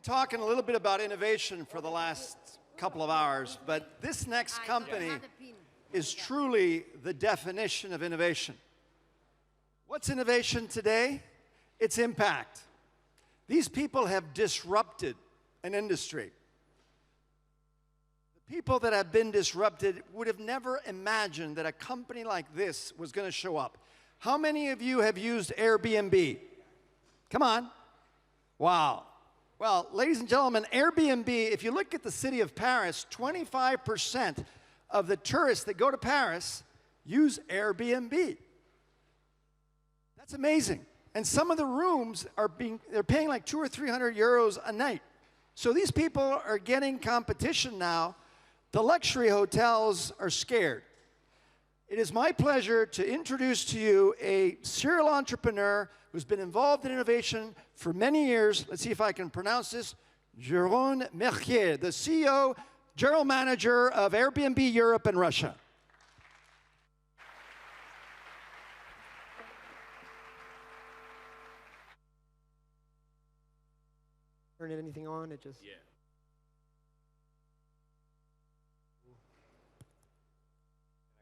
talking a little bit about innovation for the last couple of hours, but this next company is truly the definition of innovation. What's innovation today? It's impact. These people have disrupted an industry. The people that have been disrupted would have never imagined that a company like this was going to show up. How many of you have used Airbnb? Come on. Wow. Well, ladies and gentlemen, Airbnb, if you look at the city of Paris, 25% of the tourists that go to Paris use Airbnb. That's amazing. And some of the rooms they're paying like 200 or 300 euros a night. So these people are getting competition now. The luxury hotels are scared. It is my pleasure to introduce to you a serial entrepreneur who's been involved in innovation for many years. Let's see if I can pronounce this. Jeroen, the CEO, General Manager of Airbnb Europe and Russia. Turn anything on? It just... Yeah.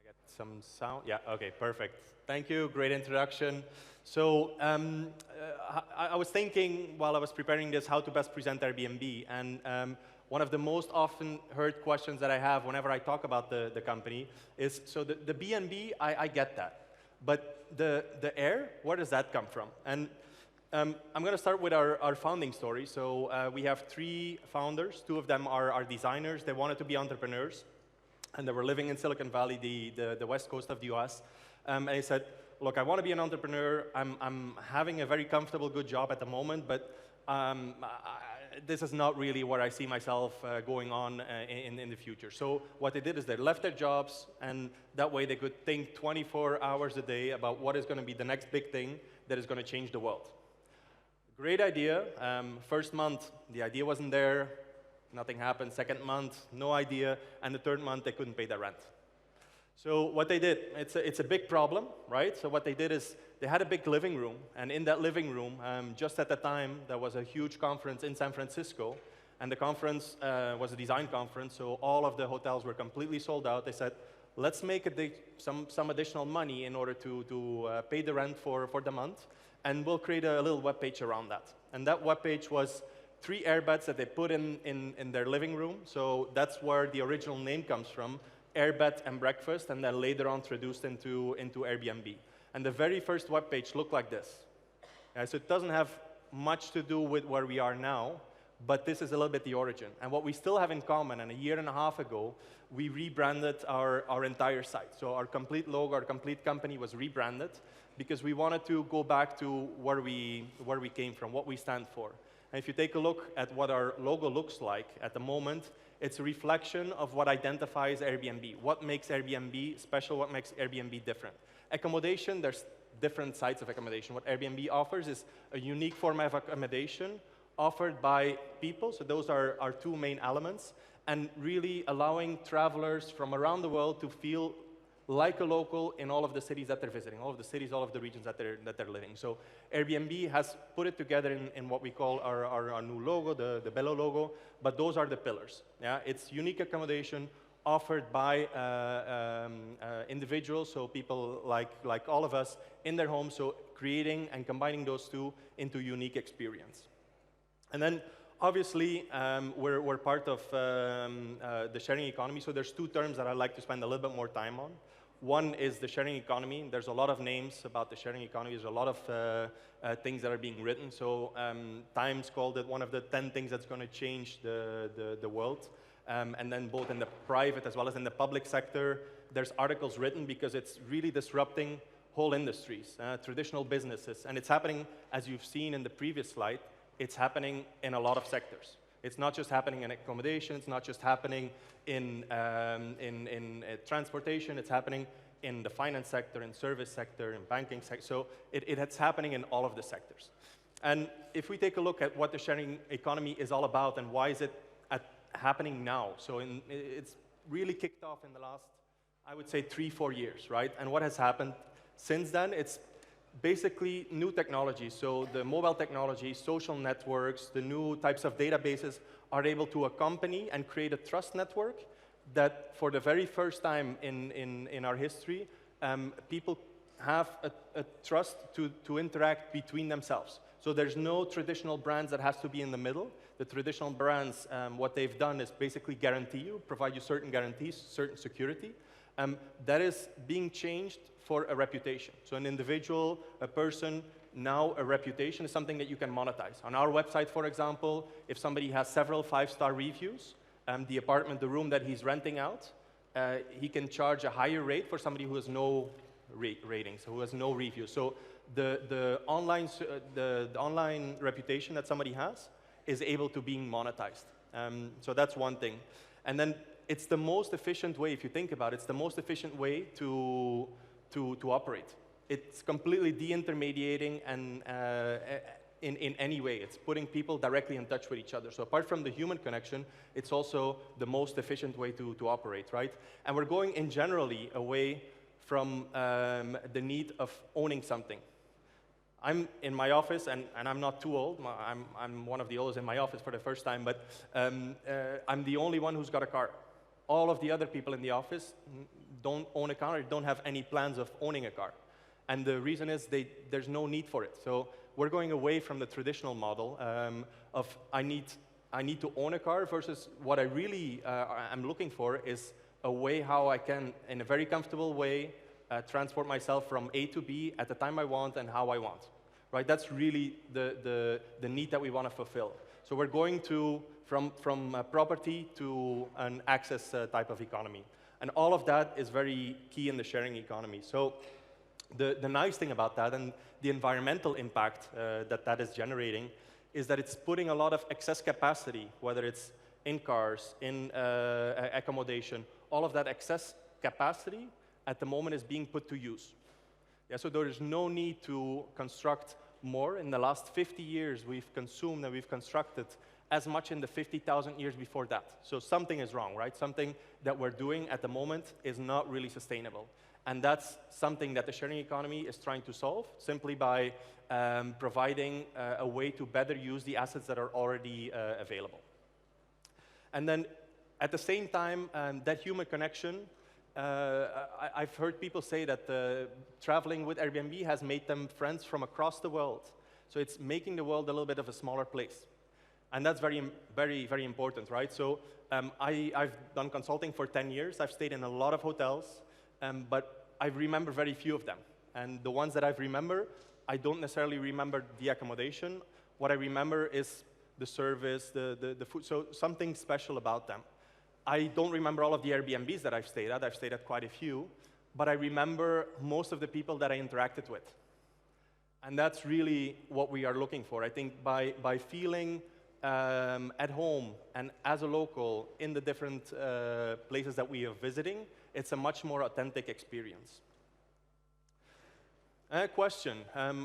I got some sound. Yeah, okay, perfect. Thank you, great introduction. So I was thinking while I was preparing this how to best present Airbnb, and one of the most often heard questions that I have whenever I talk about the company is, so the B&B, I get that, but the air, where does that come from? And I'm going to start with our founding story. So we have 3 founders. 2 of them are designers. They wanted to be entrepreneurs, and they were living in Silicon Valley, the west coast of the US. And they said, look, I want to be an entrepreneur. I'm having a very comfortable, good job at the moment, but this is not really where I see myself going on in the future. So what they did is they left their jobs, and that way they could think 24 hours a day about what is going to be the next big thing that is going to change the world. Great idea. First month, the idea wasn't there. Nothing happened. Second month, no idea. And the third month, they couldn't pay their rent. So what they did, it's a big problem, right? So what they did is they had a big living room. And in that living room, just at the time, there was a huge conference in San Francisco. And the conference was a design conference. So all of the hotels were completely sold out. They said, let's make some additional money in order to pay the rent for the month. And we'll create a little web page around that. And that web page was 3 airbeds that they put in their living room. So that's where the original name comes from, Airbed and Breakfast, and then later on introduced into Airbnb. And the very first web page looked like this. So it doesn't have much to do with where we are now, but this is a little bit the origin. And what we still have in common, and a year and a half ago, we rebranded our entire site. So our complete logo, our complete company was rebranded, because we wanted to go back to where we came from, what we stand for. And if you take a look at what our logo looks like at the moment, it's a reflection of what identifies Airbnb, what makes Airbnb special, what makes Airbnb different. Accommodation, there's different sides of accommodation. What Airbnb offers is a unique form of accommodation offered by people, so those are our 2 main elements, and really allowing travelers from around the world to feel like a local in all of the cities that they're visiting, all of the cities, all of the regions that they're living. So Airbnb has put it together in what we call our new logo, the Bello logo, but those are the pillars. Yeah? It's unique accommodation offered by individuals, so people like all of us in their homes, so creating and combining those 2 into unique experience. And then obviously, we're part of the sharing economy, so there's 2 terms that I'd like to spend a little bit more time on. One is the sharing economy. There's a lot of names about the sharing economy. There's a lot of things that are being written. So Times called it one of the 10 things that's going to change the world. And then both in the private as well as in the public sector, there's articles written because it's really disrupting whole industries, traditional businesses. And it's happening, as you've seen in the previous slide, it's happening in a lot of sectors. It's not just happening in accommodation, it's not just happening in transportation, it's happening in the finance sector, in service sector, in banking sector. So it's happening in all of the sectors. And if we take a look at what the sharing economy is all about and why is it happening now, so it's really kicked off in the last, I would say, 3-4 years, right? And what has happened since then, it's basically new technology. So the mobile technology, social networks, the new types of databases are able to accompany and create a trust network that for the very first time in our history, people have a trust to interact between themselves. So there's no traditional brands that has to be in the middle. The traditional brands, what they've done is basically guarantee you, provide you certain guarantees, certain security. That is being changed for a reputation. So an individual, a person, now a reputation is something that you can monetize. On our website, for example, if somebody has several 5-star reviews, the apartment, the room that he's renting out, he can charge a higher rate for somebody who has no ratings, who has no reviews. So the online reputation that somebody has is able to being monetized. So that's one thing. And then it's the most efficient way, if you think about it, it's the most efficient way to operate. It's completely de-intermediating and in any way. It's putting people directly in touch with each other. So apart from the human connection, it's also the most efficient way to operate, right? And we're going in generally away from the need of owning something. I'm in my office, and I'm not too old. I'm one of the oldest in my office for the first time, but I'm the only one who's got a car. All of the other people in the office don't own a car or don't have any plans of owning a car. And the reason is there's no need for it. So we're going away from the traditional model of I need to own a car versus what I really am looking for is a way how I can, in a very comfortable way, transport myself from A to B at the time I want and how I want. Right? That's really the need that we want to fulfill. So we're going from property to an access type of economy. And all of that is very key in the sharing economy. So the nice thing about that and the environmental impact that is generating is that it's putting a lot of excess capacity, whether it's in cars, in accommodation, all of that excess capacity at the moment is being put to use. Yeah, so there is no need to construct more. In the last 50 years, we've consumed and we've constructed as much in the 50,000 years before that. So something is wrong, right? Something that we're doing at the moment is not really sustainable. And that's something that the sharing economy is trying to solve simply by providing a way to better use the assets that are already available. And then at the same time, that human connection, I've heard people say that traveling with Airbnb has made them friends from across the world. So it's making the world a little bit of a smaller place. And that's very, very, very important, right? So I've done consulting for 10 years. I've stayed in a lot of hotels, but I remember very few of them. And the ones that I remember, I don't necessarily remember the accommodation. What I remember is the service, the food, so something special about them. I don't remember all of the Airbnbs that I've stayed at. I've stayed at quite a few. But I remember most of the people that I interacted with. And that's really what we are looking for. I think by feeling at home and as a local in the different places that we are visiting, it's a much more authentic experience. A question.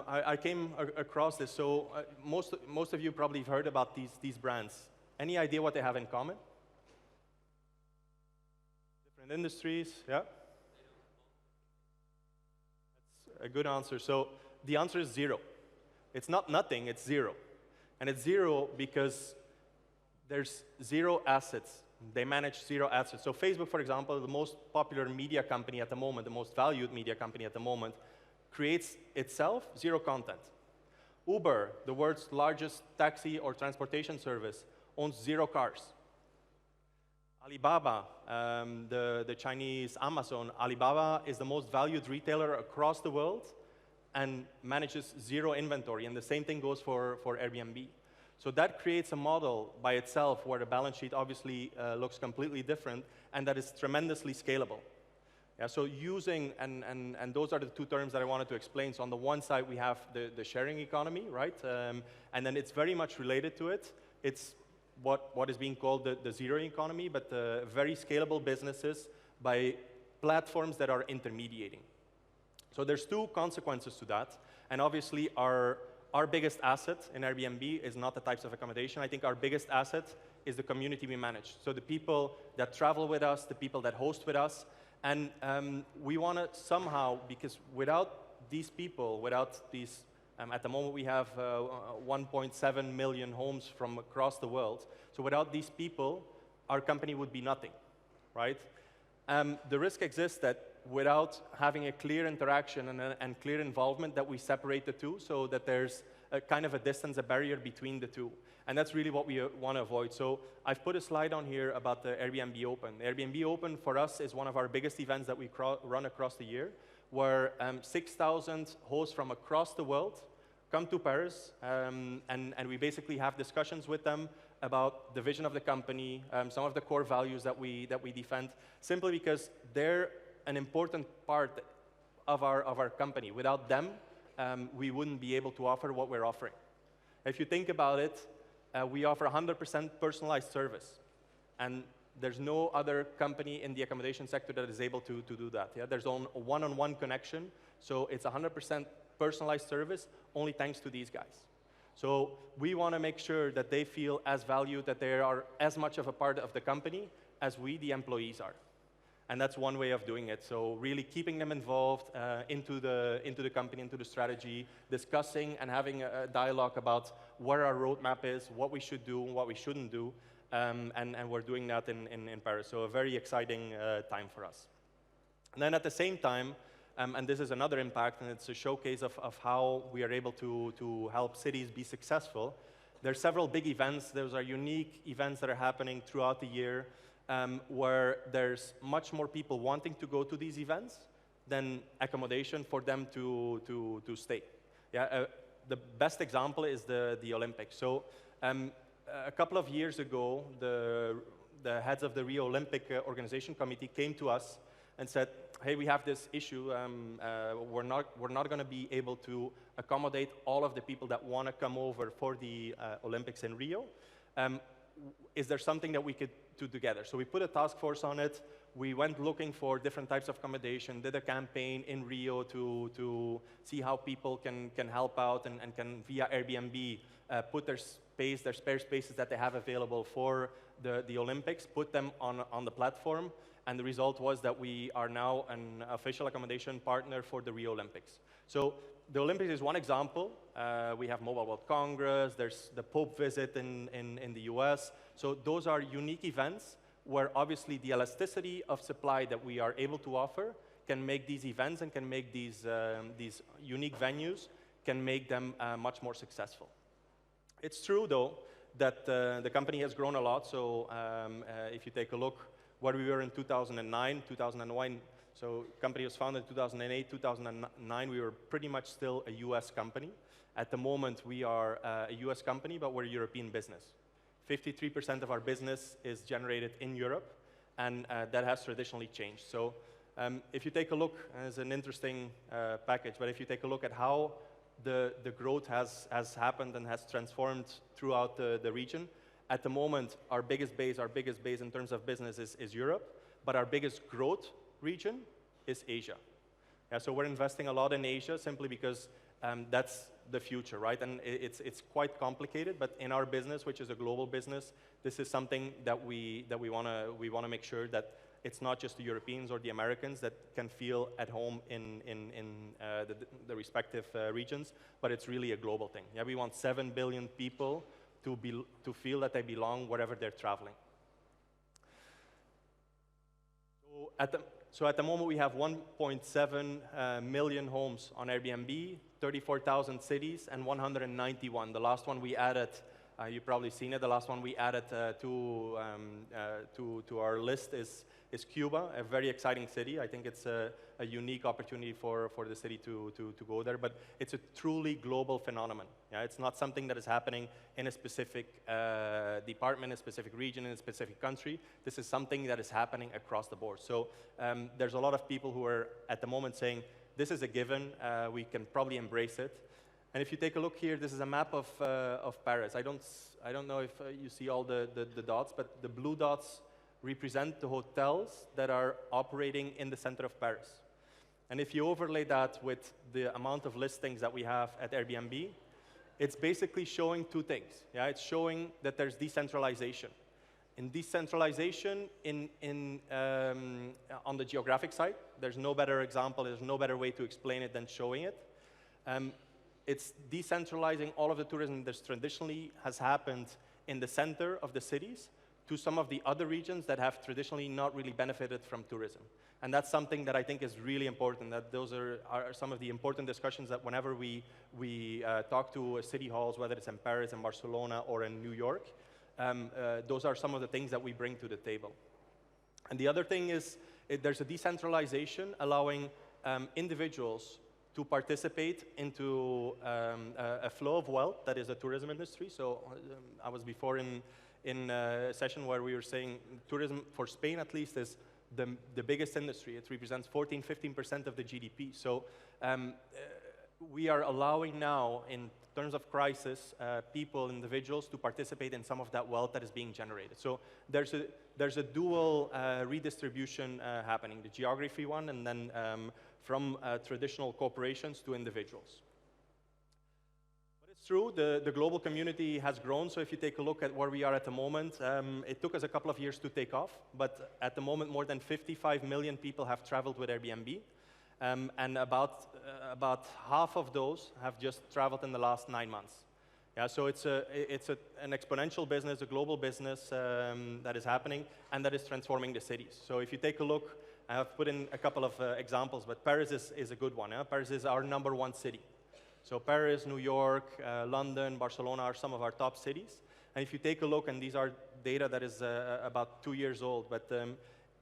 I came across this. So most of you probably have heard about these brands. Any idea what they have in common? Different industries, yeah? That's a good answer. So the answer is zero. It's not nothing, it's zero. And it's zero because there's zero assets. They manage zero assets. So Facebook, for example, the most popular media company at the moment, the most valued media company at the moment, creates itself zero content. Uber, the world's largest taxi or transportation service, owns zero cars. Alibaba, the Chinese Amazon, Alibaba is the most valued retailer across the world and manages zero inventory. And the same thing goes for Airbnb. So that creates a model by itself where the balance sheet obviously looks completely different and that is tremendously scalable. Yeah, so using, and those are the two terms that I wanted to explain. So on the one side, we have the sharing economy, right? And then it's very much related to it. It's what is being called the zero economy, but very scalable businesses by platforms that are intermediating. So there's two consequences to that. And obviously, our biggest asset in Airbnb is not the types of accommodation. I think our biggest asset is the community we manage. So the people that travel with us, the people that host with us. And we want to somehow, because without these people, without these, at the moment we have 1.7 million homes from across the world. So without these people, our company would be nothing, right? The risk exists that without having a clear interaction and clear involvement, that we separate the two, so that there's a kind of a distance, a barrier between the two. And that's really what we want to avoid. So I've put a slide on here about the Airbnb Open. Airbnb Open for us is one of our biggest events that we run across the year, where 6,000 hosts from across the world come to Paris, and we basically have discussions with them about the vision of the company, some of the core values that we defend, simply because they're an important part of our company. Without them, we wouldn't be able to offer what we're offering. If you think about it, we offer 100% personalized service, and there's no other company in the accommodation sector that is able to do that. Yeah? There's a one-on-one connection, so it's 100% personalized service, only thanks to these guys. So we want to make sure that they feel as valued, that they are as much of a part of the company as we, the employees, are. And that's one way of doing it. So really keeping them involved into the company, into the strategy, discussing and having a dialogue about where our roadmap is, what we should do, what we shouldn't do, and we're doing that in Paris. So a very exciting time for us. And then at the same time, and this is another impact, and it's a showcase of how we are able to help cities be successful. There's several big events. Those are unique events that are happening throughout the year, where there's much more people wanting to go to these events than accommodation for them to stay. Yeah, the best example is the Olympics. So a couple of years ago, the heads of the Rio Olympic Organization Committee came to us and said, hey, we have this issue. We're not going to be able to accommodate all of the people that want to come over for the Olympics in Rio. Is there something that we could do together? So we put a task force on it. We went looking for different types of accommodation, did a campaign in Rio to see how people can help out and can, via Airbnb, put their spare spaces that they have available for the Olympics, put them on the platform. And the result was that we are now an official accommodation partner for the Rio Olympics. So the Olympics is one example. We have Mobile World Congress. There's the Pope visit in the US. So those are unique events where obviously the elasticity of supply that we are able to offer can make these events and can make these unique venues, can make them much more successful. It's true, though, that the company has grown a lot. So if you take a look where we were in 2009, 2001, so the company was founded in 2008, 2009, we were pretty much still a US company. At the moment, we are a US company, but we're a European business. 53% of our business is generated in Europe, and that has traditionally changed. So if you take a look, and it's an interesting package, but if you take a look at how the growth has happened and has transformed throughout the region, at the moment, our biggest base in terms of business is Europe, but our biggest growth region is Asia. Yeah, so we're investing a lot in Asia simply because that's the future, right? And it's quite complicated, but in our business, which is a global business, this is something that we want to make sure that it's not just the Europeans or the Americans that can feel at home in the respective regions, but it's really a global thing. Yeah, we want 7 billion people to feel that they belong wherever they're traveling. So at the moment, we have 1.7 million homes on Airbnb, 34,000 cities, and 191. The last one we added, you've probably seen it, the last one we added to our list is Cuba, a very exciting city. I think it's a unique opportunity for the city to go there, but it's a truly global phenomenon. Yeah? It's not something that is happening in a specific department, a specific region, in a specific country. This is something that is happening across the board. So there's a lot of people who are at the moment saying, this is a given, we can probably embrace it. And if you take a look here, this is a map of Paris. I don't know if you see all the dots, but the blue dots represent the hotels that are operating in the center of Paris. And if you overlay that with the amount of listings that we have at Airbnb, it's basically showing two things. Yeah? It's showing that there's decentralization. In decentralization, on the geographic side, there's no better example, there's no better way to explain it than showing it. It's decentralizing all of the tourism that traditionally has happened in the center of the cities to some of the other regions that have traditionally not really benefited from tourism. And that's something that I think is really important, that those are some of the important discussions that whenever we talk to city halls, whether it's in Paris, in Barcelona, or in New York, those are some of the things that we bring to the table. And the other thing is, there's a decentralization allowing individuals to participate into a flow of wealth that is the tourism industry. So I was before in a session where we were saying tourism, for Spain at least, is the biggest industry. It represents 14–15% of the GDP. So we are allowing now, in terms of crisis, people, individuals, to participate in some of that wealth that is being generated. So there's a dual redistribution happening, the geography one, and then from traditional corporations to individuals. But it's true, the global community has grown. So if you take a look at where we are at the moment, it took us a couple of years to take off, but at the moment more than 55 million people have traveled with Airbnb. And about half of those have just traveled in the last 9 months. Yeah, so it's an exponential business, a global business that is happening and that is transforming the cities. So if you take a look, I have put in a couple of examples, but Paris is a good one. Yeah? Paris is our #1 city. So Paris, New York, London, Barcelona are some of our top cities. And if you take a look, and these are data that is about 2 years old, but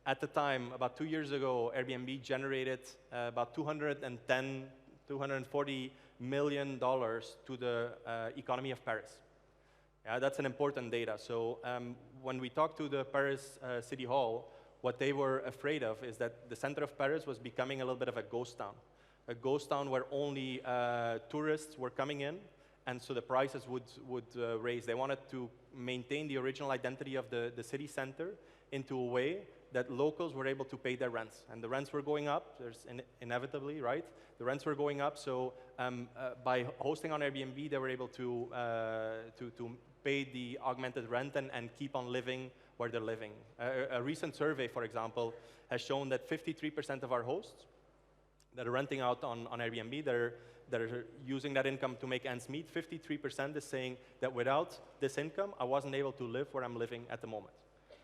at the time, about 2 years ago, Airbnb generated about $240 million to the economy of Paris. Yeah, that's an important data. So when we talked to the Paris City Hall, what they were afraid of is that the center of Paris was becoming a little bit of a ghost town where only tourists were coming in, and so the prices would raise. They wanted to maintain the original identity of the city center into a way that locals were able to pay their rents. And the rents were going up, there's inevitably, right? The rents were going up, so by hosting on Airbnb, they were able to pay the augmented rent and keep on living where they're living. A recent survey, for example, has shown that 53% of our hosts that are renting out on Airbnb, that are using that income to make ends meet, 53% is saying that without this income, I wasn't able to live where I'm living at the moment.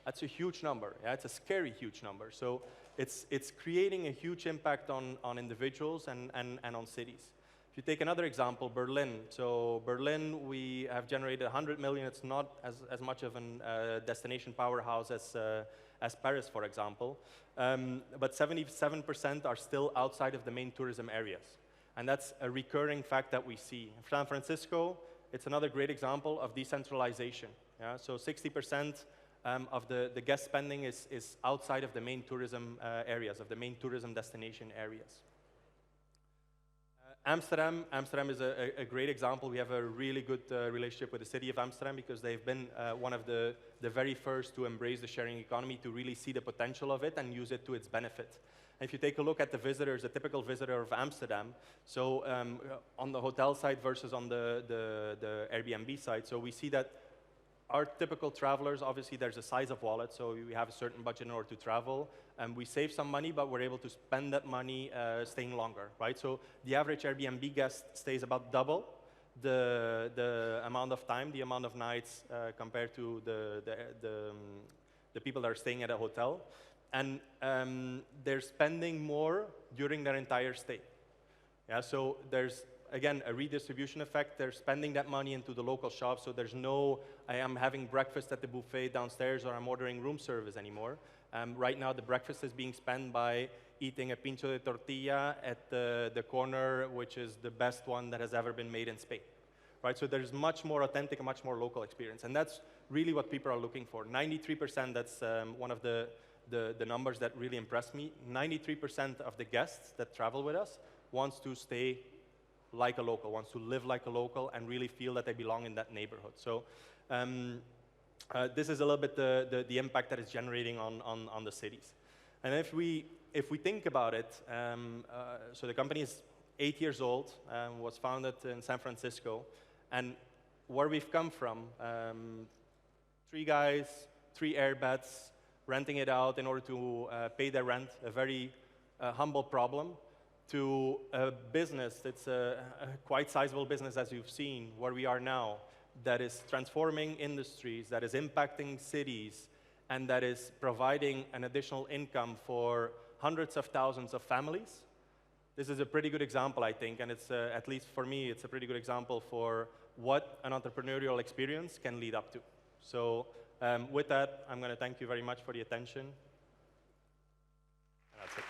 That's a huge number. Yeah? It's a scary huge number. So it's creating a huge impact on individuals and on cities. If you take another example, Berlin. So Berlin, we have generated 100 million. It's not as much of a destination powerhouse as Paris, for example. But 77% are still outside of the main tourism areas. And that's a recurring fact that we see. In San Francisco, it's another great example of decentralization. Yeah? So 60% of the guest spending is outside of the main tourism areas, of the main tourism destination areas. Amsterdam is a great example. We have a really good relationship with the city of Amsterdam because they've been one of the very first to embrace the sharing economy, to really see the potential of it and use it to its benefit. And if you take a look at the visitors, the typical visitor of Amsterdam, so on the hotel side versus on the Airbnb side, so we see that our typical travelers, obviously there's a size of wallet, so we have a certain budget in order to travel, and we save some money, but we're able to spend that money staying longer, right? So the average Airbnb guest stays about double the amount of time, the amount of nights compared to the people that are staying at a hotel, and they're spending more during their entire stay. Yeah, so there's again, a redistribution effect. They're spending that money into the local shops, so there's no, I am having breakfast at the buffet downstairs or I'm ordering room service anymore. Right now, the breakfast is being spent by eating a pincho de tortilla at the corner, which is the best one that has ever been made in Spain. Right? So there's much more authentic and much more local experience, and that's really what people are looking for. 93%, that's one of the numbers that really impressed me. 93% of the guests that travel with us wants to stay like a local, wants to live like a local and really feel that they belong in that neighborhood. So this is a little bit the impact that it's generating on the cities. And if we think about it, so the company is 8 years old, was founded in San Francisco, and where we've come from, 3 guys 3 airbeds, renting it out in order to pay their rent, a very humble problem, to a business that's a quite sizable business, as you've seen, where we are now, that is transforming industries, that is impacting cities, and that is providing an additional income for hundreds of thousands of families. This is a pretty good example, I think, and it's, at least for me, it's a pretty good example for what an entrepreneurial experience can lead up to. So with that, I'm going to thank you very much for the attention. And that's it.